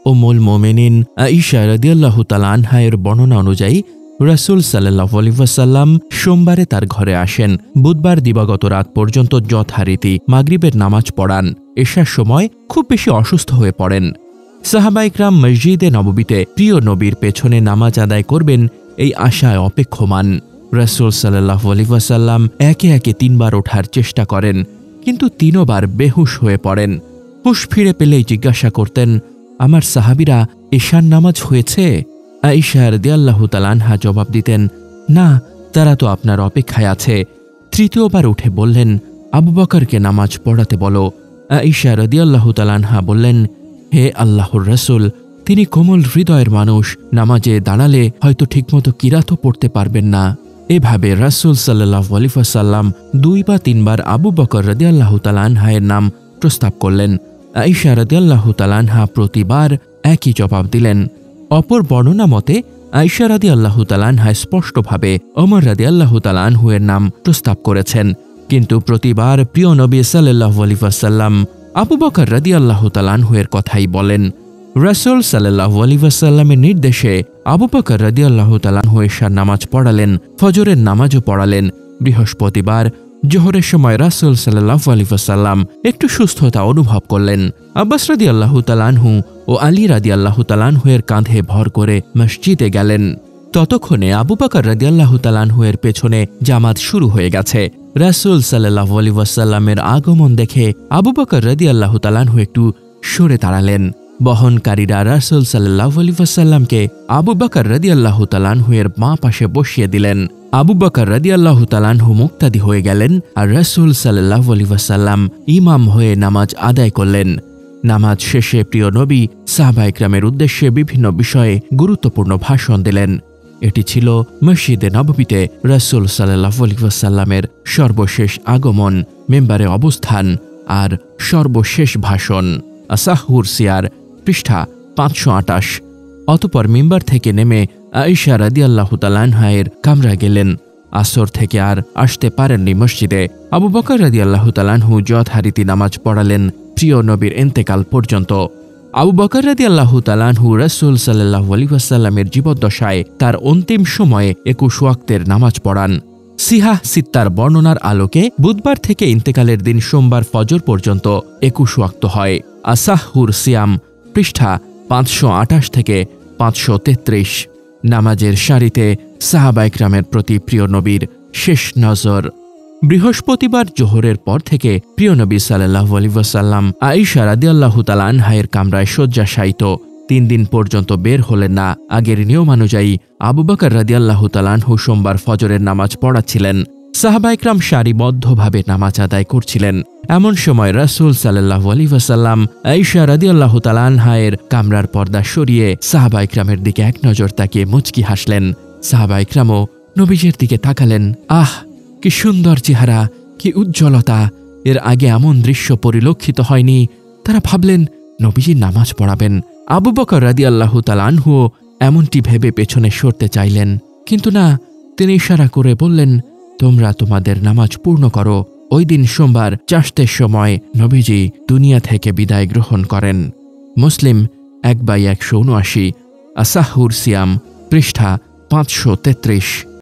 উম্মুল মুমিনিন আয়েশা রাদিয়াল্লাহু তাআলা আনহা এর বর্ণনা অনুযায়ী রাসূল সাল্লাল্লাহু আলাইহি ওয়াসাল্লাম সোমবারে তার ঘরে আসেন। বুধবার দিবাগত রাত পর্যন্ত যথারীতি মাগরিবের নামাজ পড়ান। এশার সময় খুব বেশি অসুস্থ হয়ে পড়েন। সাহাবা ইকরাম মসজিদে নববীতে প্রিয় নবীর পেছনে নামাজ আদায় করবেন এই আশায় অপেক্ষমান। রাসূল সাল্লাল্লাহু আলাইহি ওয়াসাল্লাম একে একে 3 বার ওঠার চেষ্টা করেন, কিন্তু 3 বার বেহুশ হয়ে পড়েন। হুঁশ ফিরে পেলেই জিজ্ঞাসা করতেন, আমার সাহাবীরা এশার নামাজ হয়েছে? আয়েশা রাদিয়াল্লাহু তাআলা আনহা জবাব দিতেন, না, তারা তো আপনার অপেক্ষায় আছে। তৃতীয়বার উঠে বললেন, আবু বকরকে নামাজ পড়াতে বলো। আয়েশা রাদিয়াল্লাহু তাআলা আনহা বললেন, হে আল্লাহর রাসূল, তিনি কোমল হৃদয়ের মানুষ, নামাজে দাঁড়ালে হয়তো ঠিকমতো কিরাতও পড়তে পারবেন না। এভাবে রাসূল সাল্লাল্লাহু আলাইহি ওয়াসাল্লাম 2 বা 3 বার আবু বকর রাদিয়াল্লাহু তাআলা আনহার নাম প্রস্তাব করলেন। আয়েশা রাদিয়াল্লাহু তাআলা আনহা প্রতিবার একই জবাব দিলেন। অপর বর্ণনা মতে আয়েশা রাদিয়াল্লাহু তাআলা আনহা স্পষ্টভাবে ওমর রাদিয়াল্লাহু তাআলা আনহু এর নাম প্রস্তাব করেছেন, কিন্তু প্রতিবার প্রিয় নবী সাল্লাল্লাহু আলাইহি ওয়াসাল্লাম আবু বকর রাদিয়াল্লাহু তাআলা আনহু এর কথাই বলেন। রাসূল সাল্লাল্লাহু আলাইহি ওয়াসাল্লামের নির্দেশে আবু বকর রাদিয়াল্লাহু তাআলা আনহু এশার নামাজ পড়ালেন, ফজরের নামাজও পড়ালেন। বৃহস্পতিবার জোহরের সময় রাসূল সাল্লাল্লাহু আলাইহি ওয়াসাল্লাম একটু সুস্থতা অনুভব করলেন। আব্বাস রাদিয়াল্লাহু তাআলা আনহু ও আলী রাদিয়াল্লাহু তাআলা আনহু এর কাঁধে ভর করে মসজিদে গেলেন। ততক্ষণে আবু বকর রাদিয়াল্লাহু তাআলা আনহু এর পেছনে জামাত শুরু হয়ে গেছে। রাসূল সাল্লাল্লাহু আলাইহি ওয়াসাল্লামের আগমন দেখে আবু বকর রাদিয়াল্লাহু তাআলা আনহু একটু সরে দাঁড়ালেন। বহনকারীরা রাসূল সাল্লাল্লাহু আলাইহি ওয়াসাল্লামকে আবু বকর রাদিয়াল্লাহু তাআলা আনহু এর বাঁ পাশে বসিয়ে দিলেন। আবু বকর রাদিয়াল্লাহু তাআলা আনহু মুক্তাদি হয়ে গেলেন আর রাসূল সাল্লাল্লাহু আলাইহি ওয়াসাল্লাম ইমাম হয়ে নামাজ আদায় করলেন। নামাজ শেষে প্রিয় নবী সাহাবা ইকরামের উদ্দেশ্যে বিভিন্ন বিষয়ে গুরুত্বপূর্ণ ভাষণ দিলেন। এটি ছিল মসজিদে নববীতে রাসূল সাল্লাল্লাহু আলাইহি ওয়াসাল্লামের সর্বশেষ আগমন, মেম্বারে অবস্থান আর সর্বশেষ ভাষণ। আসাহুর সিয়ার, পৃষ্ঠা 528। অতঃপর মিম্বার থেকে নেমে আয়েশা রাদিয়াল্লাহু তাআলা আনহা এর কামরায় গেলেন। আসর থেকে আর আসতে পারেননি মসজিদে। আবু বকর রাদিয়াল্লাহু তাআলা আনহু যথারীতি নামাজ পড়ালেন প্রিয় নবীর ইন্তেকাল পর্যন্ত। আবু বকর রাদিয়াল্লাহু তাআলা আনহু রাসূল সাল্লাল্লাহু আলাইহি ওয়াসাল্লামের জীবদ্দশায় তার অন্তিম সময়ে 21 ওয়াক্তের নামাজ পড়ান। সিহাহ সিত্তার বর্ণনার আলোকে বুধবার থেকে ইন্তেকালের দিন সোমবার ফজর পর্যন্ত 21 ওয়াক্ত হয়। আসাহুর সিয়াম, পৃষ্ঠা 528 থেকে 533। নামাজের সারিতে সাহাবা ইকরামের প্রতি প্রিয় নবীর শেষ নজর। বৃহস্পতিবার জোহরের পর থেকে প্রিয় নবী সাল্লাল্লাহু আলাইহি ওয়াসাল্লাম আয়েশা রাদিয়াল্লাহু তাআলা আনহা এর কামরায় শয্যাশায়িত। 3 দিন পর্যন্ত বের হলেন না। আগের নিয়মানুযায়ী আবু বকর রাদিয়াল্লাহু তাআলা আনহু সোমবার ফজরের নামাজ পড়াচ্ছিলেন। সাহাবা ইকরাম সারিবদ্ধভাবে নামাজ আদায় করছিলেন। এমন সময় রাসূল সাল্লাল্লাহু আলাইহি ওয়াসাল্লাম আয়েশা রাদিয়াল্লাহু তাআলা আনহা এর কামরার পর্দা সরিয়ে সাহাবা ইকরামের দিকে এক নজর তাকিয়ে মুচকি হাসলেন। সাহাবা ইকরামও নবীজির দিকে তাকালেন। আহ, কি সুন্দর চেহারা, কি উজ্জ্বলতা! এর আগে এমন দৃশ্য পরিলক্ষিত হয়নি। তারা ভাবলেন নবীজি নামাজ পড়াবেন। আবু বকর রাদিয়াল্লাহু তাআলা আনহু এমনটি ভেবে পেছনে সরতে চাইলেন, কিন্তু না, তিনি ইশারা করে বললেন, তোমরা তোমাদের নামাজ পূর্ণ করো। ওই দিন সোমবার চাশতের সময় নবীজি দুনিয়া থেকে বিদায় গ্রহণ করেন। মুসলিম 1/179। আসাহুর সিয়াম, পৃষ্ঠা 533।